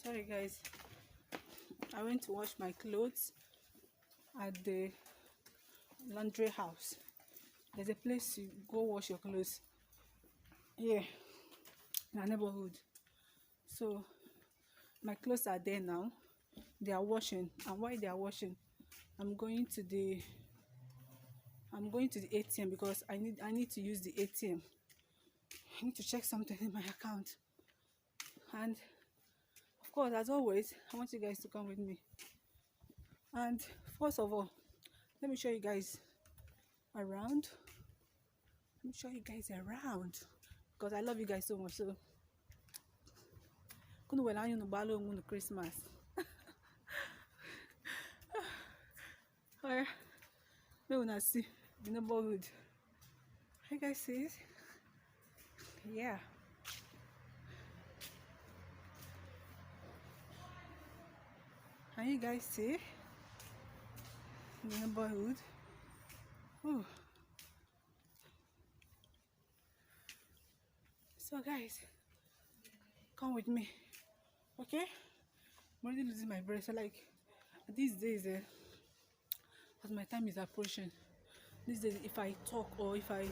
Sorry guys, I went to wash my clothes at the laundry house. There's a place you go wash your clothes here in our neighborhood. So my clothes are there now. They are washing, and while they are washing, I'm going to the ATM because I need to use the ATM. I need to check something in my account. And of course, as always, I want you guys to come with me. And first of all, let me show you guys around. Because I love you guys so much. So Christmas. Alright, we wanna see the neighborhood. You guys see it? Yeah. Can you guys see the neighborhood? Oh. So guys, come with me, okay? I'm already losing my breath. So like these days, as my time is approaching, these days if I talk or if I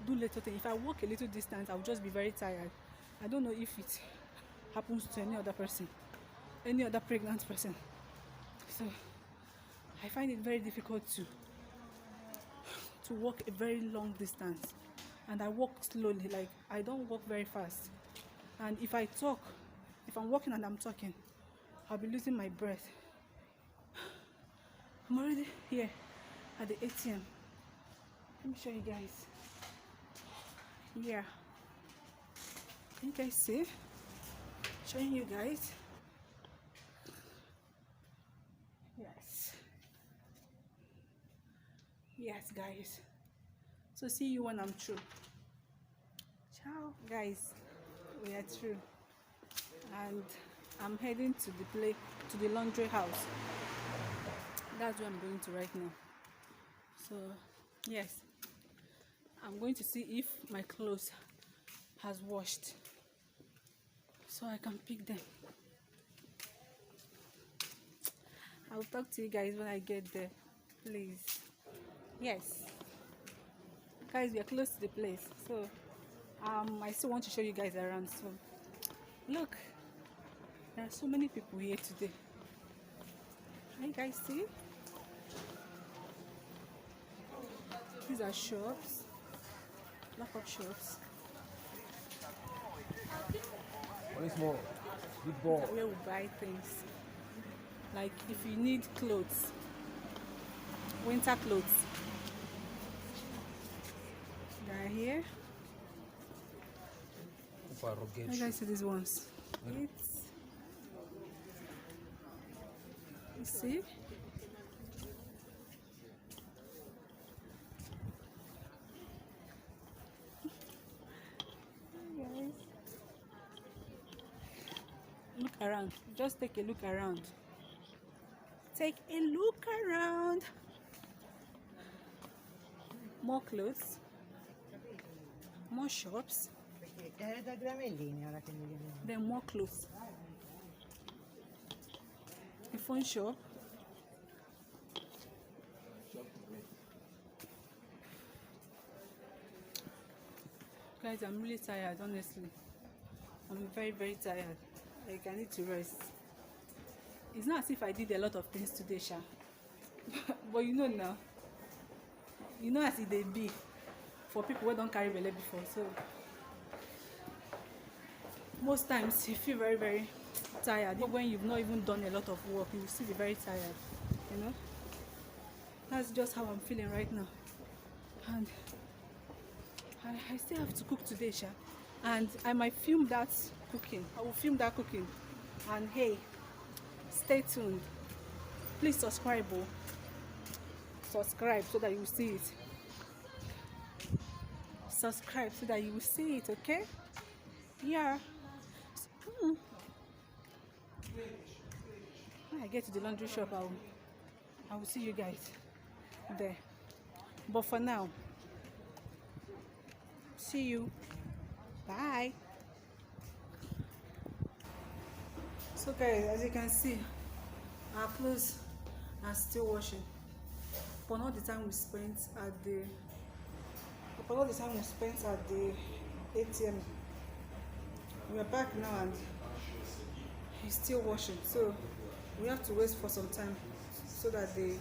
do little things, if I walk a little distance, I'll just be very tired. I don't know if it happens to any other person, any other pregnant person. So I find it very difficult to walk a very long distance, and I walk slowly. Like I don't walk very fast, and if I talk, if I'm walking and I'm talking, I'll be losing my breath. I'm already here at the ATM. Let me show you guys. Yeah, can you guys see? Showing you guys. Yes guys, so see you when I'm through. Ciao guys, we are through, and I'm heading to the laundry house. That's where I'm going to right now. So yes, I'm going to see if my clothes has washed so I can pick them. I'll talk to you guys when I get there, please. Yes guys, we are close to the place, so I still want to show you guys around. So look, there are so many people here today. Can you guys see? These are shops, lot of shops. What is more? Good ball. Where we buy things, like if you need clothes, winter clothes, they are here. You guys see these ones? You see? Guys, look around. Just take a look around. Take a look around. More clothes, more shops, then more clothes. A phone shop. Guys, I'm really tired, honestly. I'm very, very tired. Like, I need to rest. It's not as if I did a lot of things today, Sha. But you know now. You know as it dey be for people who don't carry belly before. So most times you feel very, very tired. But when you've not even done a lot of work, you will still be very tired. You know? That's just how I'm feeling right now. And I still have to cook today, Sha. And I might film that cooking. I will film that cooking. And hey, stay tuned. Please subscribe. Subscribe so that you will see it. Subscribe so that you will see it, okay? Yeah. When I get to the laundry shop, I will see you guys there. But for now, see you. Bye. So guys, as you can see, our clothes are still washing. Upon all the time we spent at the ATM, we are back now and he's still washing. So we have to wait for some time so that the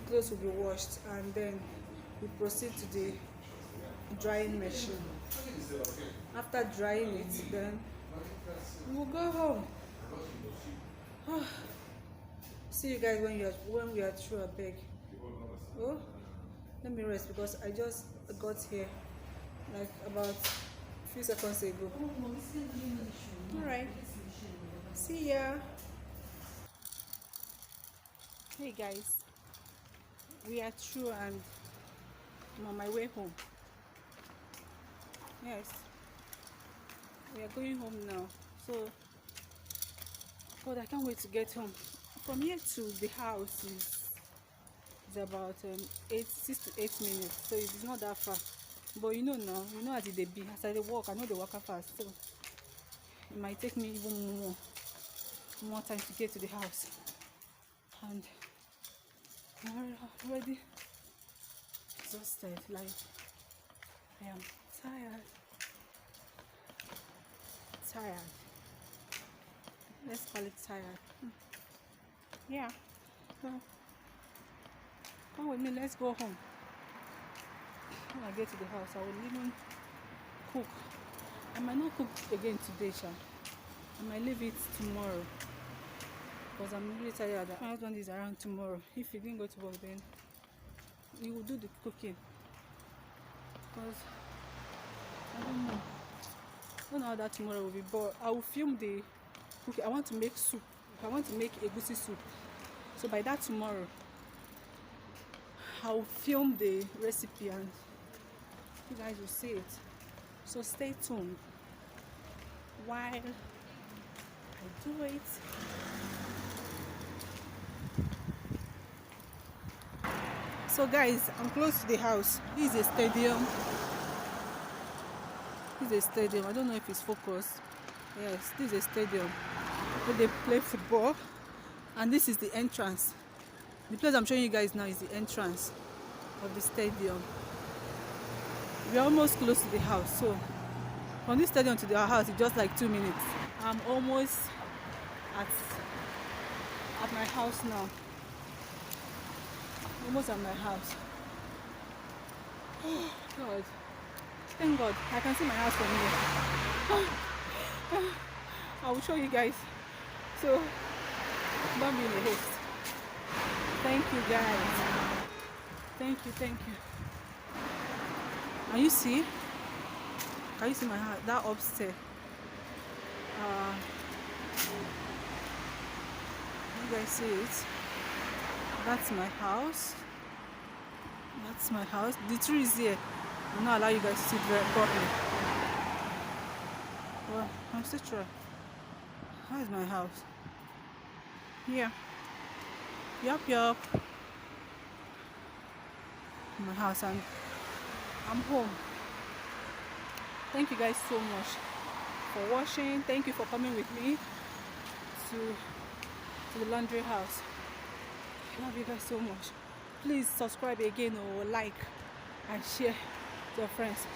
clothes will be washed, and then we proceed to the drying machine. After drying it, then we will go home. See you guys when we are through. I beg. Oh, let me rest because I just got here like about a few seconds ago. All right. See ya. Hey guys, we are through and I'm on my way home. Yes, we are going home now. So, God, I can't wait to get home. From here to the house is about 6 to 8 minutes, so it's not that far. But you know now, as it be, as I walk, I know they walk fast, so it might take me even more time to get to the house. And I'm already exhausted, like I am tired. Let's call it tired. Yeah. Well, come with me, let's go home. When I get to the house, I will even cook. I might not cook again today, Sha. I might leave it tomorrow because I'm really tired. My husband is around tomorrow. If he didn't go to work, then he will do the cooking. Because I don't know how that tomorrow will be, but I will film the cooking. I want to make soup. I want to make egusi soup. So by that tomorrow, I will film the recipe and you guys will see it. So stay tuned while I do it. So guys, I'm close to the house. This is a stadium. I don't know if it's focused. Yes, this is a stadium where they play football, and this is the entrance. The place I'm showing you guys now is the entrance of the stadium. We are almost close to the house, so from this stadium to our house is just like 2 minutes. I'm almost at my house now. Almost at my house. Oh God. Thank God. I can see my house from here. I will show you guys. So don't be in a haste. Thank you guys. Thank you. Can you see my house? That upstairs. You guys see it? That's my house. The tree is here. I'll not allow you guys to see it very properly. Well, I'm still trying. How is my house? Here. Yup. My house, and I'm home. Thank you guys so much for watching. Thank you for coming with me to the laundry house. I love you guys so much. Please subscribe again or like and share to your friends.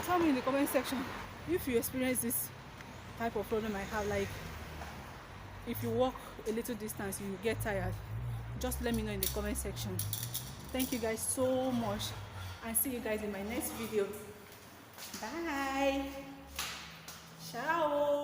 Tell me in the comment section if you experience this type of problem I have, like if you walk a little distance you get tired. Just let me know in the comment section. Thank you guys so much and see you guys in my next video. Bye.